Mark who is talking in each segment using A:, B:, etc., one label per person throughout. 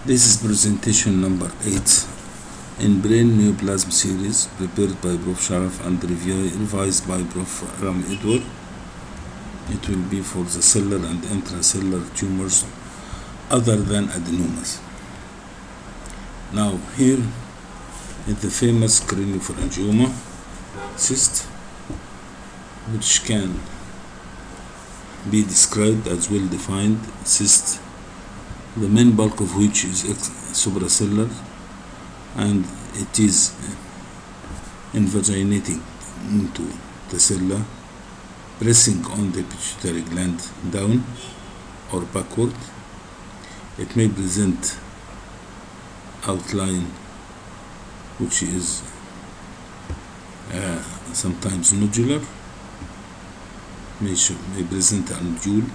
A: This is presentation number 8 in brain neoplasm series prepared by Prof. Sharaf and revised by Prof. Ram Edward. It will be for the cellular and intracellular tumors other than adenomas. Now here is the famous craniopharyngioma cyst, which can be described as well-defined cyst, the main bulk of which is supracellular, and it is invaginating into the cella, pressing on the pituitary gland down or backward. It may present outline which is sometimes nodular, may present a nodule,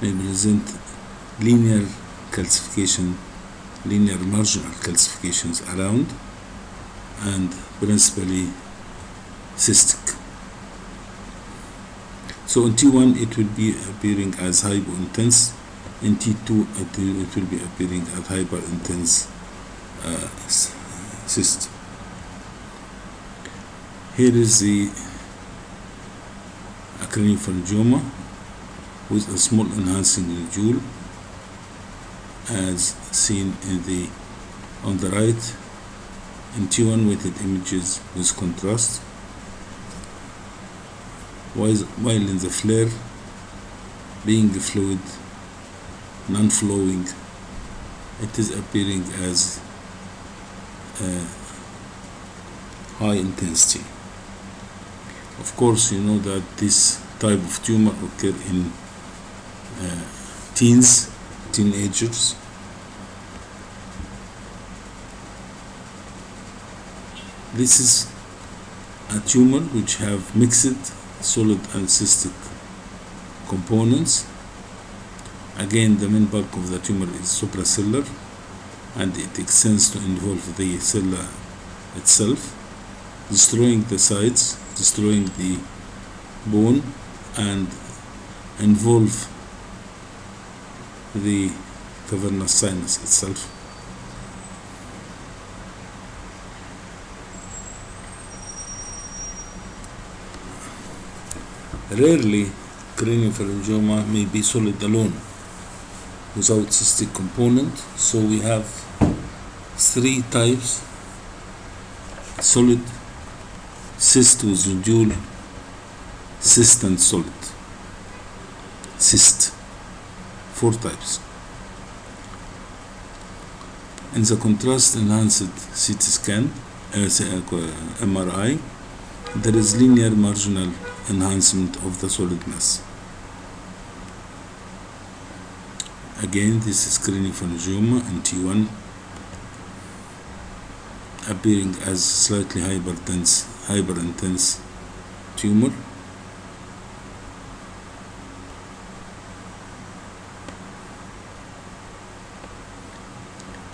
A: may present linear calcification, linear marginal calcifications around, and principally cystic. So in T1 it will be appearing as hypointense, in T2 it will be appearing as hyperintense cyst. Here is the craniopharyngioma with a small enhancing nodule, as seen in on the right in T1 weighted images with contrast, while in the flare, being fluid, non-flowing, it is appearing as high intensity. Of course, you know that this type of tumor occur in teenagers. This is a tumor which have mixed solid and cystic components. Again, the main bulk of the tumor is supracellular, and it extends to involve the cell itself, destroying the sides, destroying the bone, and involve the cavernous sinus itself. Rarely, craniopharyngioma may be solid alone without cystic component, so we have three types: solid, cyst with nodule, cyst and solid. Cyst, 4 types. In the contrast enhanced CT scan, MRI, there is linear marginal enhancement of the solid mass. Again, this is craniopharyngioma in T1, appearing as slightly hyperintense tumor.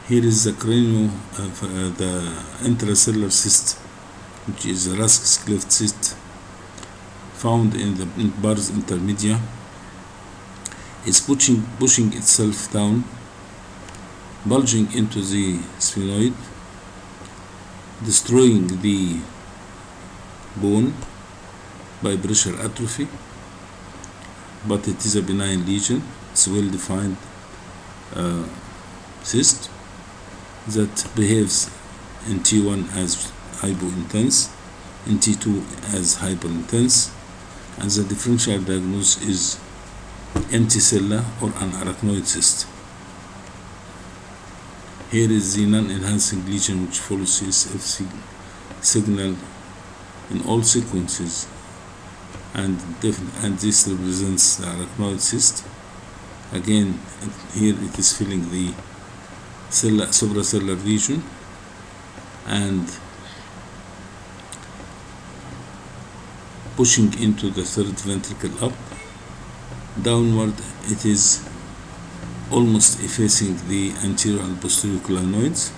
A: Here is the the intracellular cyst, which is a Rask's cleft cyst, found in the pars intermedia. Is pushing itself down, bulging into the sphenoid, destroying the bone by pressure atrophy, but it is a benign lesion. It's a well-defined cyst that behaves in T1 as hypointense, in T2 as hyperintense, and the differential diagnosis is empty cella or an arachnoid cyst. Here is the non-enhancing lesion which follows CSF signal in all sequences, and this represents the arachnoid cyst. Again, here it is filling the supracellular region, and pushing into the third ventricle up. Downward, it is almost effacing the anterior and posterior clinoids,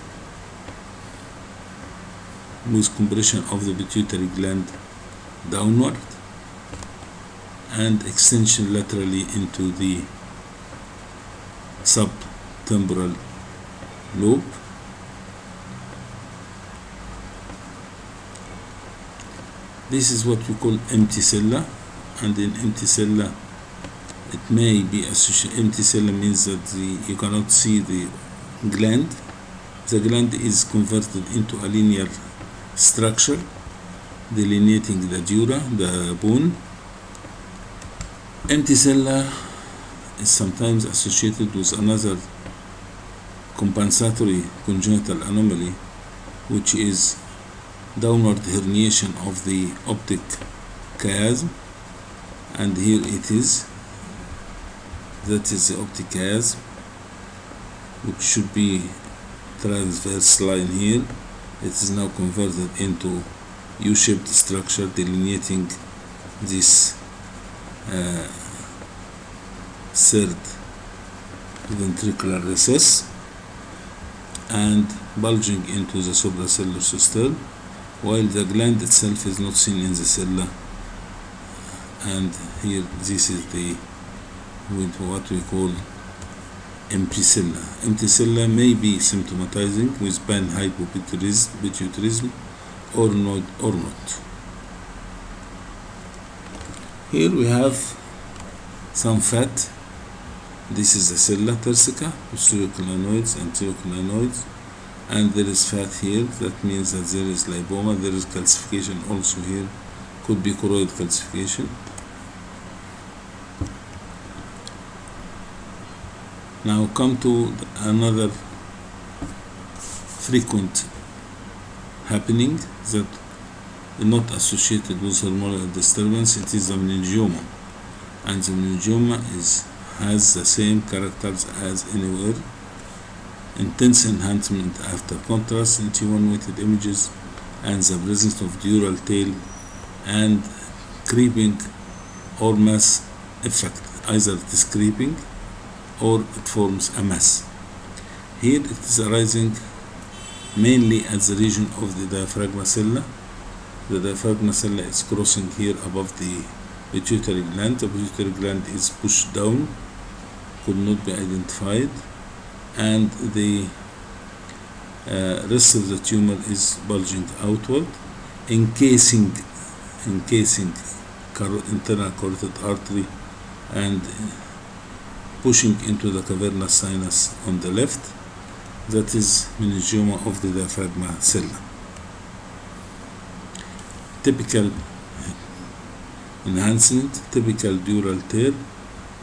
A: with compression of the pituitary gland downward, and extension laterally into the subtemporal lobe. This is what we call empty cella, and in empty cella it may be associated. Empty cella means that you cannot see the gland. The gland is converted into a linear structure delineating the dura, the bone. Empty cella is sometimes associated with another compensatory congenital anomaly, which is downward herniation of the optic chiasm, and here it is. That is the optic chiasm, which should be transverse line here. It is now converted into U-shaped structure delineating this third ventricular recess and bulging into the supracellular cistern, while the gland itself is not seen in the cella. And here this is the what we call empty cella. Empty cella may be symptomatizing with panhypopituitarism or not. Here we have some fat. This is the cella turcica, posterior clinoids, anterior clinoids, and there is fat here. That means that there is lipoma. There is calcification also here, could be choroid calcification. Now come to another frequent happening that is not associated with hormonal disturbance. It is the meningioma, and the meningioma has the same characters as anywhere: intense enhancement after contrast in T1 weighted images, and the presence of dural tail and creeping or mass effect. Either it is creeping or it forms a mass. Here it is arising mainly at the region of the diaphragma cella. The diaphragma cella is crossing here above the pituitary gland. The pituitary gland is pushed down, could not be identified, and the rest of the tumor is bulging outward, encasing internal carotid artery and pushing into the cavernous sinus on the left. That is meningioma of the diaphragma cella. Typical enhancement, typical dural tear,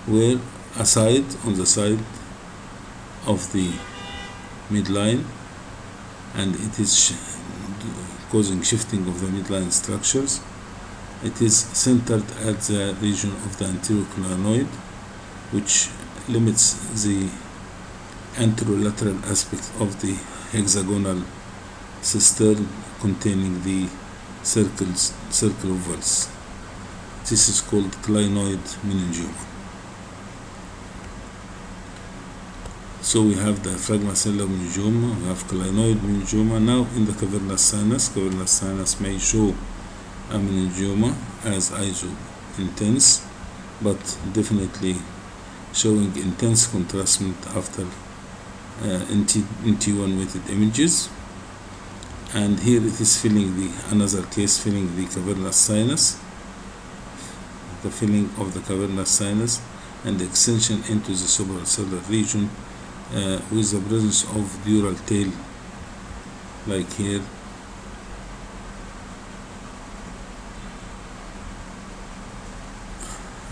A: where on the side of the midline, and it is causing shifting of the midline structures. It is centered at the region of the anterior clinoid, which limits the anterolateral aspect of the hexagonal cistern containing the circle of Wells. This is called clinoid meningioma. So we have diaphragma cella meningioma, we have clinoid meningioma. Now in the cavernous sinus may show a meningioma as iso-intense, but definitely showing intense contrastment after T1 weighted images. And here it is another case filling the cavernous sinus, the filling of the cavernous sinus and the extension into the supracellular region with the presence of dural tail, like here.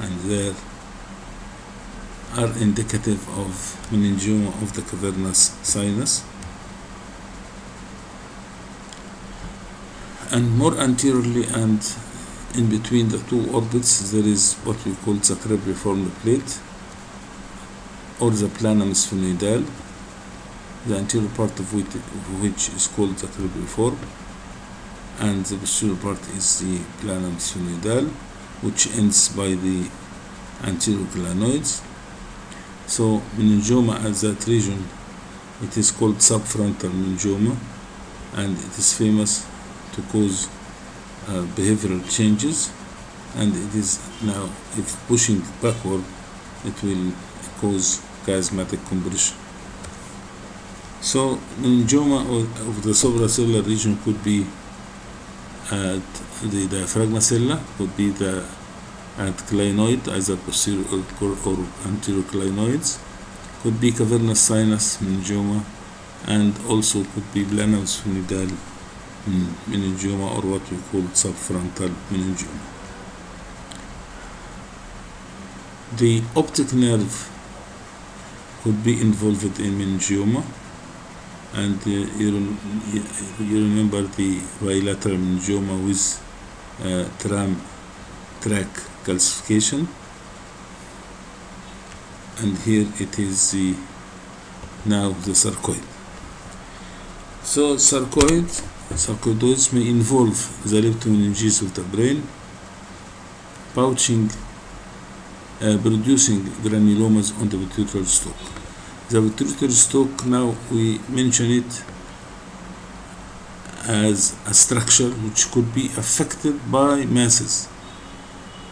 A: And there are indicative of meningioma of the cavernous sinus. And more anteriorly and in between the two orbits, there is what we call the cribriform plate or the planum sphenoidal, the anterior part of which is called the cribriform, and the posterior part is the planum sphenoidal, which ends by the anterior clinoids. So meningioma at that region, it is called subfrontal meningioma, and it is famous to cause behavioral changes, and it is now, if pushing backward, it will cause chiasmatic compression. So meningioma of the suprasellar region could be at the diaphragma cella, could be at clinoid, either posterior or anterior clinoids, could be cavernous sinus meningioma, and also could be plano-sphenoidal meningioma, or what we call subfrontal meningioma. The optic nerve could be involved in meningioma, and you remember the bilateral meningioma with track calcification, and here it is now the sarcoid. So sarcoidosis may involve the leptomeninges of the brain, pouching, producing granulomas on the pituitary stalk. The pituitary stalk, now we mention it as a structure which could be affected by masses,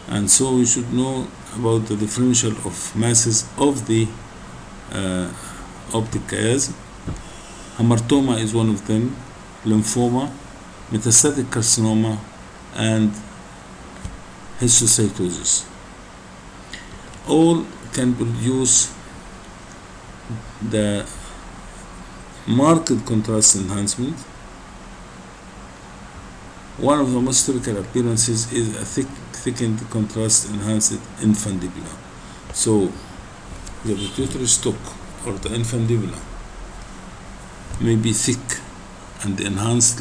A: and so we should know about the differential of masses of the optic chiasm. Hamartoma is one of them, lymphoma, metastatic carcinoma, and histiocytosis. All can produce the marked contrast enhancement. One of the most typical appearances is a thickened contrast enhanced infundibula. So the pituitary stalk or the infundibula may be thick and enhanced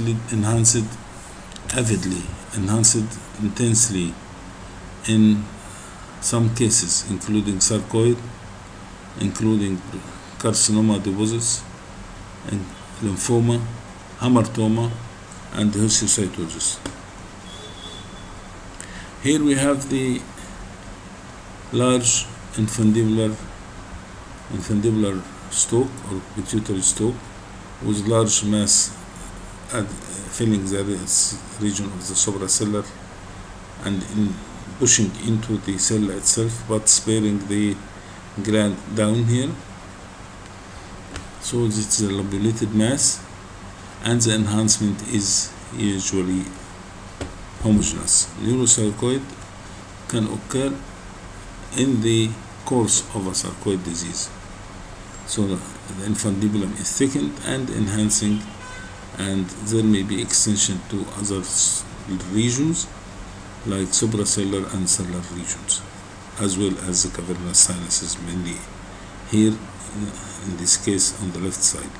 A: avidly, enhanced intensely in some cases, including sarcoid, including carcinoma deposits, and lymphoma, hamartoma, and histiocytosis. Here we have the large infundibular stalk or pituitary stalk with large mass filling the region of the suprasellar and pushing into the cell itself, but sparing the gland down here. So this is a lobulated mass, and the enhancement is usually homogeneous. Neurosarcoid can occur in the course of a sarcoid disease. So the infundibulum is thickened and enhancing, and there may be extension to other regions like suprasellar and sellar regions, as well as the cavernous sinuses, mainly here in this case on the left side.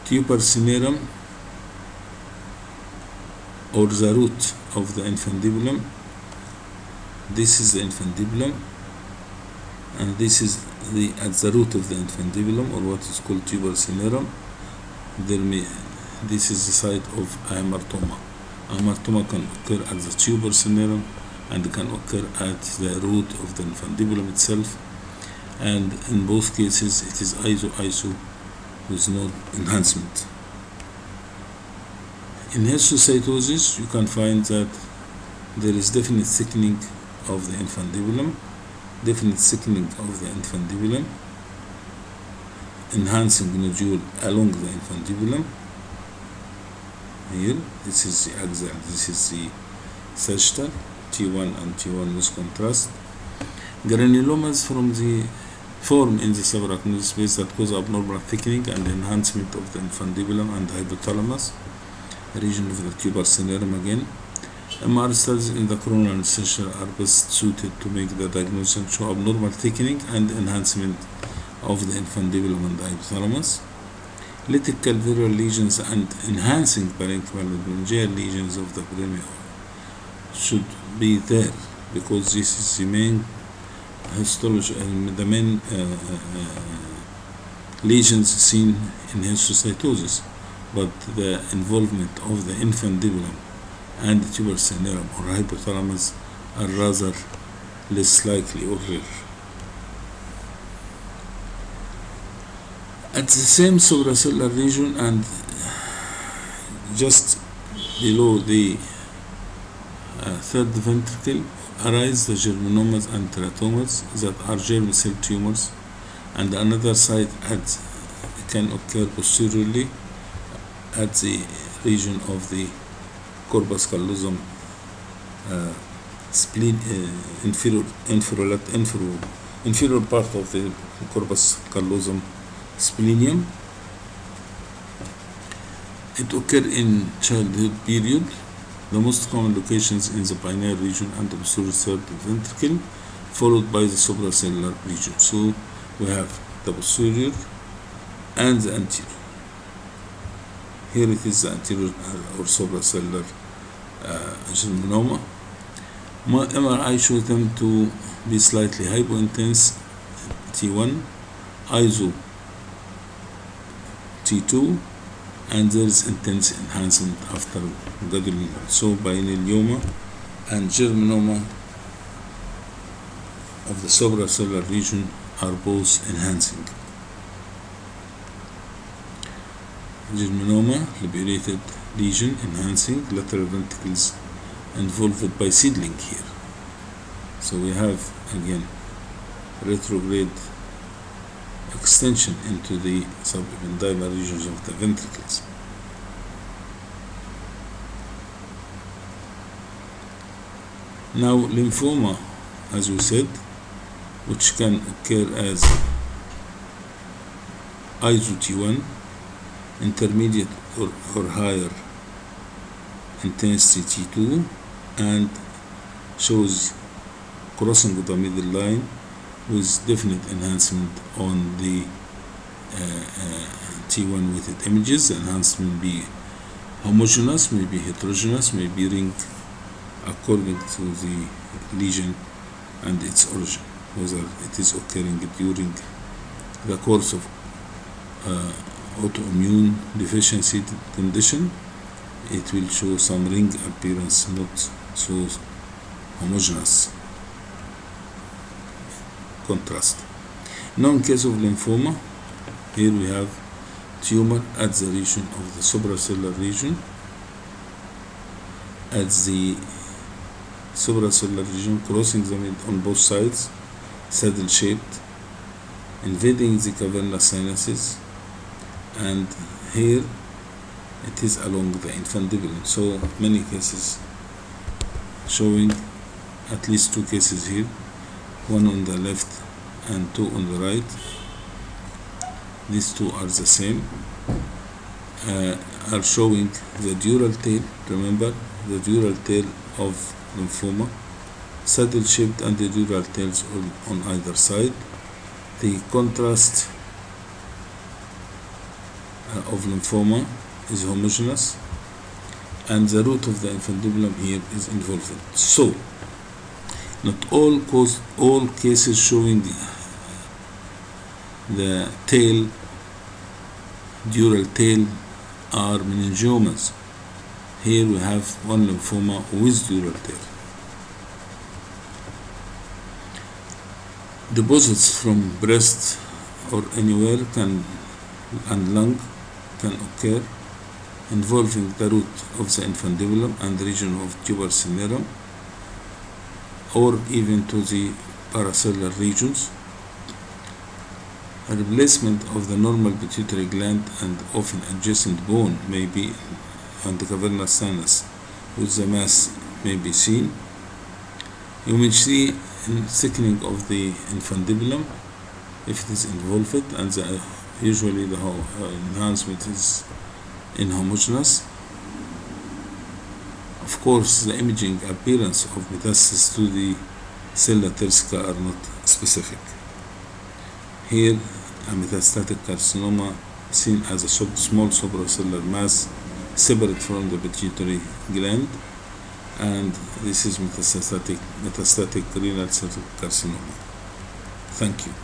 A: Tuber cinerum, or the root of the infundibulum. This is the infundibulum, and this is at the root of the infundibulum, or what is called tuber cinerum. This is the site of hamartoma. Hamartoma can occur at the tuber cinerum and can occur at the root of the infundibulum itself, and in both cases it is iso with no enhancement. In histiocytosis, you can find that there is definite thickening of the infundibulum, enhancing nodule along the infundibulum. Here, this is the axial, this is the sagittal, T1 and T1 with contrast. Granulomas form in the subarachnoid space that cause abnormal thickening and enhancement of the infundibulum and hypothalamus, region of the tuber cinerum again. MR studies in the coronal anesthesia are best suited to make the diagnosis and show abnormal thickening and enhancement of the infundibulum and the hypothalamus. Lytic calvareal lesions and enhancing parenchymal and meningeal lesions of the brain should be there, because this is the main histology and the main lesions seen in histiocytosis, but the involvement of the infundibulum and the tuber cinerum or hypothalamus are rather less likely or rare. At the same suprasellar region and just below the third ventricle arise the germinomas and teratomas that are germ cell tumors and another site can occur posteriorly at the region of the corpus callosum spleen, inferior part of the corpus callosum splenium. It occurs in childhood period. The most common locations in the pineal region and the posterior third ventricle, followed by the suprasellar region. So we have the posterior and the anterior. Here it is the anterior or suprasellar germinoma. MRI shows them to be slightly hypointense T1, iso T2, and there is intense enhancement after gadolinium. So biennioma and germinoma of the suprasellar region are both enhancing. Germinoma, lobulated lesion, enhancing, lateral ventricles involved by seedling here. So we have again retrograde extension into the subependymal regions of the ventricles. Now lymphoma, as we said, which can occur as iso T1, intermediate or higher intensity T2, and shows crossing of the middle line with definite enhancement on the T1 with its images. The enhancement may be homogeneous, may be heterogeneous, may be ring according to the lesion and its origin, whether it is occurring during the course of autoimmune deficiency condition. It will show some ring appearance, not so homogeneous contrast. Now in case of lymphoma, here we have tumor at the region of the suprasellar region, at the suprasellar region, crossing the mid on both sides, saddle shaped, invading the cavernous sinuses, and here it is along the infundibulum. So many cases showing at least 2 cases here, one on the left and 2 on the right. These 2 are the same, are showing the dural tail. Remember the dural tail of lymphoma, saddle shaped and the dural tails on either side. The contrast of lymphoma is homogeneous, and the root of the infundibulum here is involved. So not all cases showing the tail, dural tail, are meningiomas. Here we have one lymphoma with dural tail. Deposits from breast or anywhere and lung can occur, involving the root of the infundibulum and the region of tuber cinerum, or even to the paracellular regions. A replacement of the normal pituitary gland and often adjacent bone may be on the cavernous sinus, with the mass may be seen. You may see thickening of the infundibulum if it is involved, and usually the enhancement is inhomogeneous. Of course, the imaging appearance of metastasis to the sella turcica are not specific. Here, a metastatic carcinoma seen as a small suprasellar mass separate from the pituitary gland, and this is metastatic renal cell carcinoma. Thank you.